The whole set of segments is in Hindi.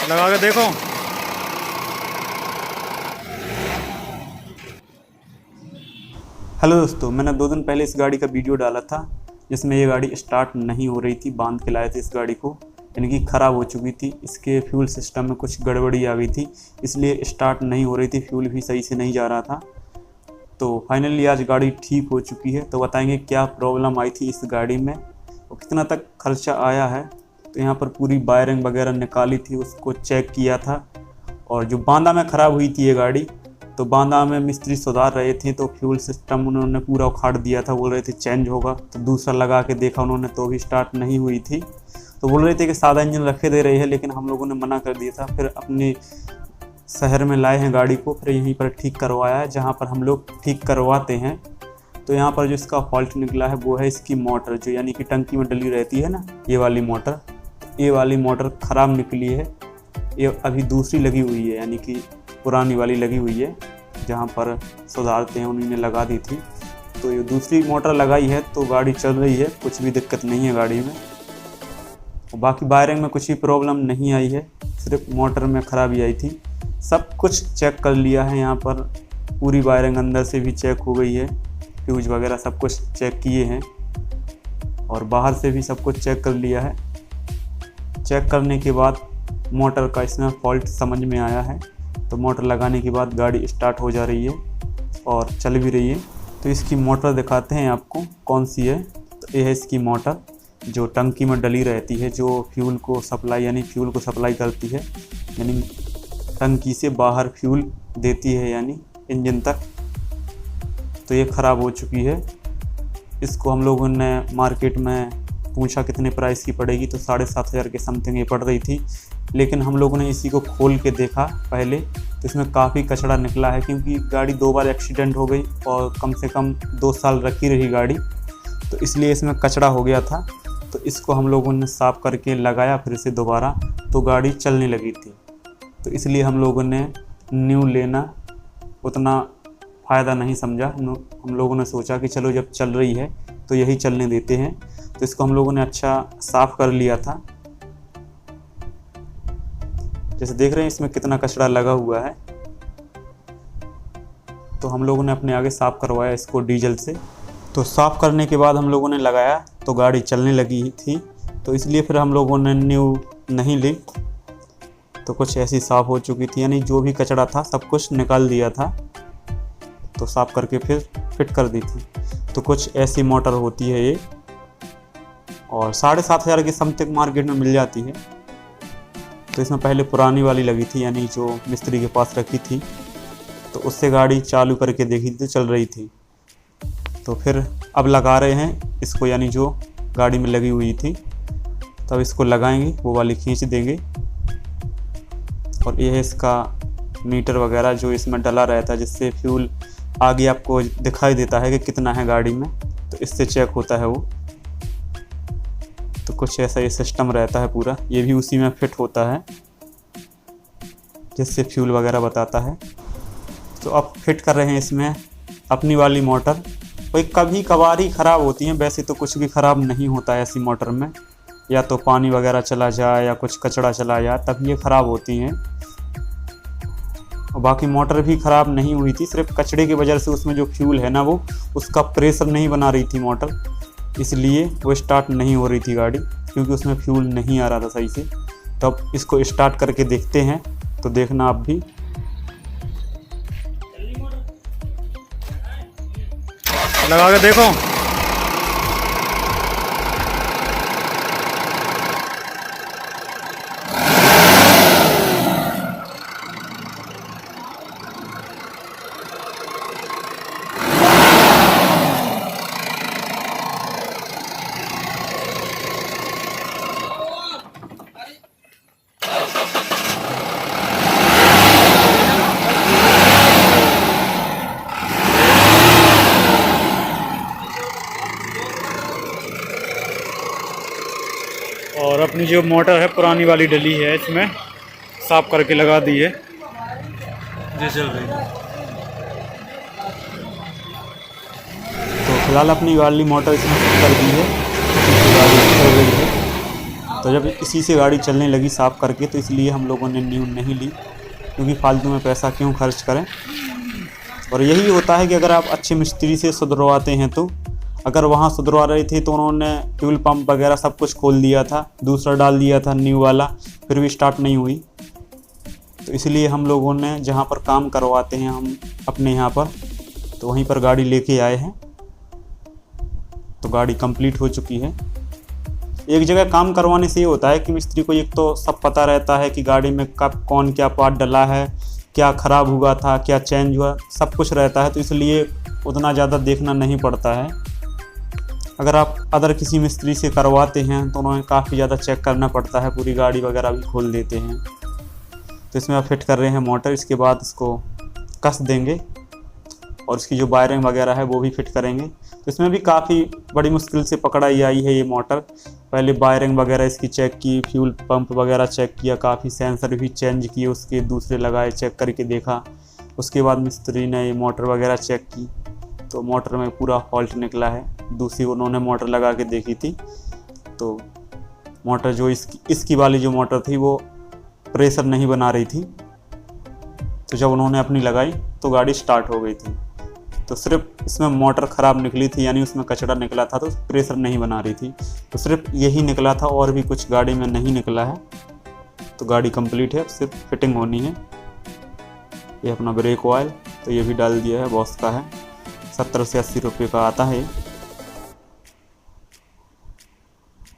लगा के देखो। हेलो दोस्तों, मैंने 2 दिन पहले इस गाड़ी का वीडियो डाला था जिसमें ये गाड़ी स्टार्ट नहीं हो रही थी। बांध के लाए थे इस गाड़ी को, यानी कि ख़राब हो चुकी थी। इसके फ्यूल सिस्टम में कुछ गड़बड़ी आ गई थी, इसलिए स्टार्ट नहीं हो रही थी, फ्यूल भी सही से नहीं जा रहा था। तो फाइनली आज गाड़ी ठीक हो चुकी है। तो बताएंगे क्या प्रॉब्लम आई थी इस गाड़ी में और कितना तक खर्चा आया है। तो यहाँ पर पूरी वायरिंग वगैरह निकाली थी, उसको चेक किया था। और जो बांदा में ख़राब हुई थी ये गाड़ी, तो बांदा में मिस्त्री सुधार रहे थे तो फ्यूल सिस्टम उन्होंने पूरा उखाड़ दिया था। बोल रहे थे चेंज होगा, तो दूसरा लगा के देखा उन्होंने तो भी स्टार्ट नहीं हुई थी। तो बोल रहे थे कि सादा इंजन रखे दे रही है, लेकिन हम लोगों ने मना कर दिया था। फिर अपने शहर में लाए हैं गाड़ी को, फिर यहीं पर ठीक करवाया है जहाँ पर हम लोग ठीक करवाते हैं। तो यहाँ पर जो इसका फॉल्ट निकला है वो है इसकी मोटर, जो यानी कि टंकी में डली रहती है ना, ये वाली मोटर। ये वाली मोटर ख़राब निकली है। ये अभी दूसरी लगी हुई है, यानी कि पुरानी वाली लगी हुई है जहाँ पर सुधारते हैं उन्हीं ने लगा दी थी। तो ये दूसरी मोटर लगाई है तो गाड़ी चल रही है, कुछ भी दिक्कत नहीं है गाड़ी में। बाकी वायरिंग में कुछ भी प्रॉब्लम नहीं आई है, सिर्फ मोटर में ख़राबी आई थी। सब कुछ चेक कर लिया है, यहाँ पर पूरी वायरिंग अंदर से भी चेक हो गई है, फ्यूज वगैरह सब कुछ चेक किए हैं और बाहर से भी सब कुछ चेक कर लिया है। चेक करने के बाद मोटर का इसमें फॉल्ट समझ में आया है। तो मोटर लगाने के बाद गाड़ी स्टार्ट हो जा रही है और चल भी रही है। तो इसकी मोटर दिखाते हैं आपको कौन सी है। तो ये है इसकी मोटर जो टंकी में डली रहती है, जो फ्यूल को सप्लाई यानी फ्यूल को सप्लाई करती है, यानी टंकी से बाहर फ्यूल देती है यानी इंजन तक। तो ये ख़राब हो चुकी है। इसको हम लोगों ने मार्केट में पूछा कितने प्राइस की पड़ेगी, तो 7,500 के समथिंग ये पड़ रही थी। लेकिन हम लोगों ने इसी को खोल के देखा पहले, तो इसमें काफ़ी कचरा निकला है, क्योंकि गाड़ी 2 बार एक्सीडेंट हो गई और कम से कम 2 साल रखी रही गाड़ी, तो इसलिए इसमें कचरा हो गया था। तो इसको हम लोगों ने साफ़ करके लगाया फिर से दोबारा, तो गाड़ी चलने लगी थी। तो इसलिए हम लोगों ने न्यू लेना उतना फ़ायदा नहीं समझा। हम लोगों ने सोचा कि चलो जब चल रही है तो यही चलने देते हैं। तो इसको हम लोगों ने अच्छा साफ़ कर लिया था। जैसे देख रहे हैं इसमें कितना कचरा लगा हुआ है। तो हम लोगों ने अपने आगे साफ़ करवाया इसको डीजल से। तो साफ़ करने के बाद हम लोगों ने लगाया तो गाड़ी चलने लगी थी, तो इसलिए फिर हम लोगों ने न्यू नहीं ली। तो कुछ ऐसी साफ़ हो चुकी थी, यानी जो भी कचरा था सब कुछ निकाल दिया था, तो साफ़ करके फिर फिट कर दी थी। तो कुछ ऐसी मोटर होती है ये, और 7,500 की समथिंग मार्केट में मिल जाती है। तो इसमें पहले पुरानी वाली लगी थी, यानी जो मिस्त्री के पास रखी थी, तो उससे गाड़ी चालू करके देखी तो चल रही थी। तो फिर अब लगा रहे हैं इसको, यानी जो गाड़ी में लगी हुई थी, तब इसको लगाएंगे, वो वाली खींच देंगे। और ये है इसका मीटर वगैरह जो इसमें डला रहता है, जिससे फ्यूल आगे आपको दिखाई देता है कि कितना है गाड़ी में, तो इससे चेक होता है वो। तो कुछ ऐसा ये सिस्टम रहता है पूरा, ये भी उसी में फिट होता है जिससे फ्यूल वगैरह बताता है। तो अब फिट कर रहे हैं इसमें अपनी वाली मोटर। कोई कभी कभार ही ख़राब होती हैं, वैसे तो कुछ भी ख़राब नहीं होता है ऐसी मोटर में। या तो पानी वगैरह चला जाए या कुछ कचरा चला जाए तब ये ख़राब होती हैं। और बाकी मोटर भी ख़राब नहीं हुई थी, सिर्फ कचड़े की वजह से उसमें जो फ्यूल है ना, वो उसका प्रेशर नहीं बना रही थी मोटर, इसलिए वो स्टार्ट नहीं हो रही थी गाड़ी, क्योंकि उसमें फ्यूल नहीं आ रहा था सही से। तो अब इसको स्टार्ट करके देखते हैं, तो देखना आप भी। लगा के देखो। और अपनी जो मोटर है पुरानी वाली डली है, इसमें साफ करके लगा दी है, ये चल रही है। तो फिलहाल अपनी वाली मोटर इसमें फिट कर दी है, गाड़ी चल रही है। तो जब इसी से गाड़ी चलने लगी साफ़ करके, तो इसलिए हम लोगों ने न्यू नहीं ली, क्योंकि फालतू में पैसा क्यों खर्च करें। और यही होता है कि अगर आप अच्छे मिस्त्री से सुधरवाते हैं, तो अगर वहाँ सुधरवा रहे थे तो उन्होंने फ्यूल पंप वगैरह सब कुछ खोल दिया था, दूसरा डाल दिया था न्यू वाला, फिर भी स्टार्ट नहीं हुई। तो इसलिए हम लोगों ने जहाँ पर काम करवाते हैं हम अपने यहाँ पर, तो वहीं पर गाड़ी लेके आए हैं। तो गाड़ी कंप्लीट हो चुकी है। एक जगह काम करवाने से ये होता है कि मिस्त्री को एक तो सब पता रहता है कि गाड़ी में कब कौन क्या पार्ट डला है, क्या ख़राब हुआ था, क्या चेंज हुआ, सब कुछ रहता है। तो इसलिए उतना ज़्यादा देखना नहीं पड़ता है। अगर आप अदर किसी मिस्त्री से करवाते हैं तो उन्हें काफ़ी ज़्यादा चेक करना पड़ता है, पूरी गाड़ी वगैरह भी खोल देते हैं। तो इसमें आप फिट कर रहे हैं मोटर, इसके बाद इसको कस देंगे और इसकी जो वायरिंग वगैरह है वो भी फिट करेंगे। तो इसमें भी काफ़ी बड़ी मुश्किल से पकड़ाई आई है ये मोटर। पहले वायरिंग वगैरह इसकी चेक की, फ्यूल पंप वगैरह चेक किया, काफ़ी सेंसर भी चेंज किए, उसके दूसरे लगाए, चेक करके देखा। उसके बाद मिस्त्री ने ये मोटर वगैरह चेक की, तो मोटर में पूरा फॉल्ट निकला है। दूसरी उन्होंने मोटर लगा के देखी थी, तो मोटर जो इसकी वाली जो मोटर थी वो प्रेशर नहीं बना रही थी। तो जब उन्होंने अपनी लगाई तो गाड़ी स्टार्ट हो गई थी। तो सिर्फ इसमें मोटर ख़राब निकली थी, यानी उसमें कचरा निकला था, तो प्रेशर नहीं बना रही थी। तो सिर्फ यही निकला था, और भी कुछ गाड़ी में नहीं निकला है। तो गाड़ी कंप्लीट है, सिर्फ फिटिंग होनी है। ये अपना ब्रेक ऑयल तो ये भी डाल दिया है, बॉस का है, 70 से 80 रुपये का आता है।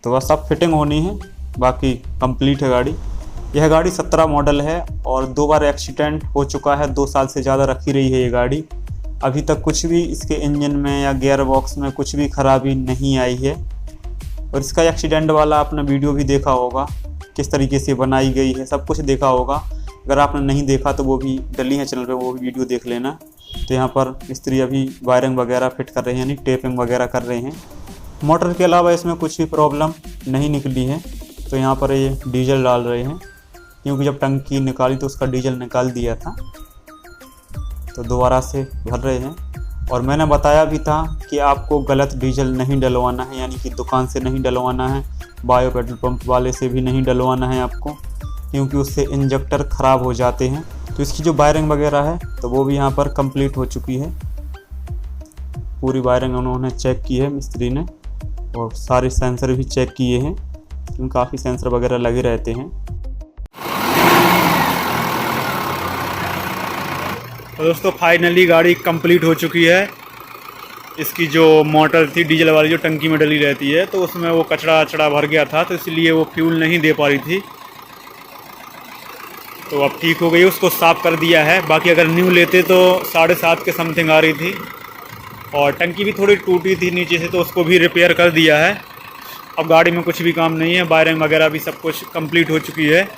तो बस अब फिटिंग होनी है, बाकी कंप्लीट है गाड़ी। यह गाड़ी 17 मॉडल है और 2 बार एक्सीडेंट हो चुका है। 2 साल से ज़्यादा रखी रही है ये गाड़ी। अभी तक कुछ भी इसके इंजन में या गियर बॉक्स में कुछ भी खराबी नहीं आई है। और इसका एक्सीडेंट वाला आपने वीडियो भी देखा होगा, किस तरीके से बनाई गई है, सब कुछ देखा होगा। अगर आपने नहीं देखा तो वो भी डली है चैनल पे, वो भी वीडियो देख लेना। तो यहाँ पर मिस्त्री अभी वायरिंग वगैरह फिट कर रहे हैं, यानी टेपिंग वगैरह कर रहे हैं। मोटर के अलावा इसमें कुछ भी प्रॉब्लम नहीं निकली है। तो यहाँ पर ये डीजल डाल रहे हैं, क्योंकि जब टंकी निकाली तो उसका डीजल निकाल दिया था, तो दोबारा से भर रहे हैं। और मैंने बताया भी था कि आपको गलत डीजल नहीं डलवाना है, यानी कि दुकान से नहीं डलवाना है, बायो पेट्रोल पंप वाले से भी नहीं डलवाना है आपको, क्योंकि उससे इंजेक्टर ख़राब हो जाते हैं। तो इसकी जो वायरिंग वगैरह है तो वो भी यहाँ पर कंप्लीट हो चुकी है। पूरी वायरिंग उन्होंने चेक की है मिस्त्री ने, और सारे सेंसर भी चेक किए हैं, क्योंकि काफ़ी सेंसर वगैरह लगे रहते हैं। तो दोस्तों फाइनली गाड़ी कंप्लीट हो चुकी है। इसकी जो मोटर थी डीजल वाली जो टंकी में डली रहती है, तो उसमें वो कचरा भर गया था, तो इसलिए वो फ्यूल नहीं दे पा रही थी। तो अब ठीक हो गई, उसको साफ़ कर दिया है। बाकी अगर न्यू लेते तो 7.5 के समथिंग आ रही थी। और टंकी भी थोड़ी टूटी थी नीचे से, तो उसको भी रिपेयर कर दिया है। अब गाड़ी में कुछ भी काम नहीं है, वायरिंग वगैरह भी सब कुछ कंप्लीट हो चुकी है।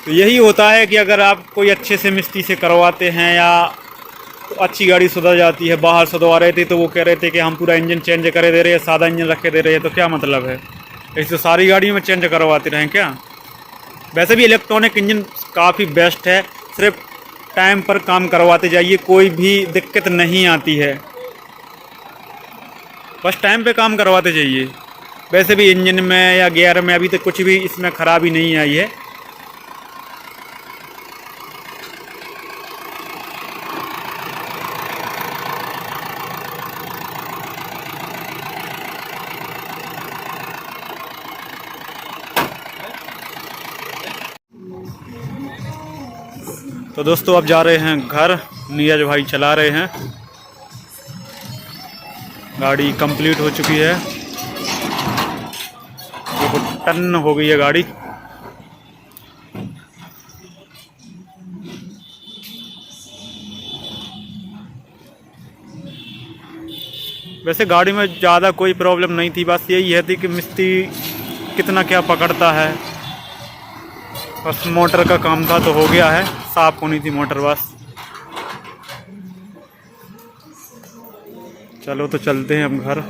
तो यही होता है कि अगर आप कोई अच्छे से मिस्त्री से करवाते हैं या तो अच्छी गाड़ी सुधर जाती है। बाहर सुधरवा रहे थे तो वो कह रहे थे कि हम पूरा इंजन चेंज करे दे रहे हैं, सादा इंजन रखे दे रहे हैं, तो क्या मतलब है? ऐसे सारी गाड़ियों में चेंज करवाते रहें क्या? वैसे भी इलेक्ट्रॉनिक इंजन काफ़ी बेस्ट है, सिर्फ टाइम पर काम करवाते जाइए, कोई भी दिक्कत नहीं आती है। बस टाइम पे काम करवाते जाइए। वैसे भी इंजन में या गियर में अभी तक कुछ भी इसमें ख़राबी नहीं आई है। तो दोस्तों अब जा रहे हैं घर, नीरज भाई चला रहे हैं। गाड़ी कंप्लीट हो चुकी है, देखो टन हो गई है गाड़ी। वैसे गाड़ी में ज़्यादा कोई प्रॉब्लम नहीं थी, बस यही है थी कि मिस्त्री कितना क्या पकड़ता है। बस मोटर का काम था तो हो गया है, साफ होनी थी मोटर बस। चलो तो चलते हैं हम घर।